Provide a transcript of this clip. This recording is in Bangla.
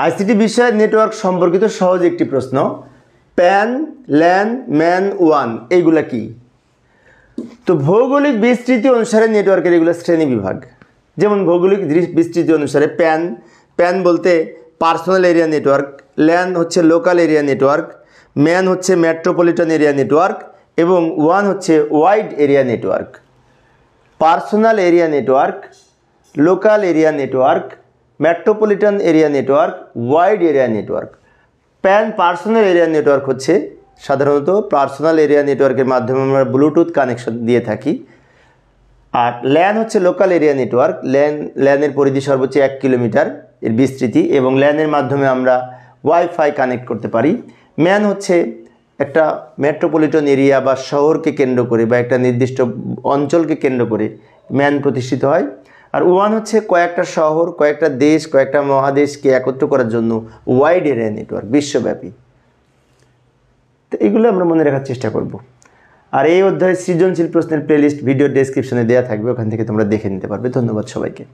আইসিটি বিষয়ে নেটওয়ার্ক সম্পর্কিত সহজ একটি প্রশ্ন। প্যান, ল্যান, ম্যান, ওয়ান এইগুলা কি? তো ভৌগোলিক বিস্তৃতি অনুসারে নেটওয়ার্কের এগুলো শ্রেণী বিভাগ। যেমন ভৌগোলিক বিস্তৃতি অনুসারে প্যান বলতে পার্সোনাল এরিয়া নেটওয়ার্ক, ল্যান হচ্ছে লোকাল এরিয়া নেটওয়ার্ক, ম্যান হচ্ছে মেট্রোপলিটন এরিয়া নেটওয়ার্ক এবং ওয়ান হচ্ছে wide area network. Personal area network, local area network, metropolitan area network, wide area network. Pan personal area network হচ্ছে সাধারণত পার্সোনাল এরিয়া নেটওয়ার্কের মাধ্যমে আমরা ব্লুটুথ কানেকশন দিয়ে থাকি। আর ল্যান হচ্ছে লোকাল এরিয়া নেটওয়ার্ক, ল্যানের পরিধি সর্বোচ্চ 1 কিলোমিটার এর বিস্তৃতি এবং ল্যানের মাধ্যমে আমরা ওয়াইফাই কানেক্ট করতে পারি। ম্যান হচ্ছে একটা মেট্রোপলিটন এরিয়া বা শহরকে কেন্দ্র করে বা একটা নির্দিষ্ট অঞ্চলকে কেন্দ্র করে ম্যান প্রতিষ্ঠিত হয়। আর ওয়ান হচ্ছে কয়েকটা শহর, কয়েকটা দেশ, কয়েকটা মহাদেশকে একত্র করার জন্য ওয়াইড এরিয়া নেটওয়ার্ক, বিশ্বব্যাপী। তো এগুলো আমরা মনে রাখার চেষ্টা করব। আর এই অধ্যায়ে সৃজনশীল প্রশ্নের প্লেলিস্ট ভিডিও ডেসক্রিপশনে দেওয়া থাকবে, ওখান থেকে তোমরা দেখে নিতে পারবে। ধন্যবাদ সবাইকে।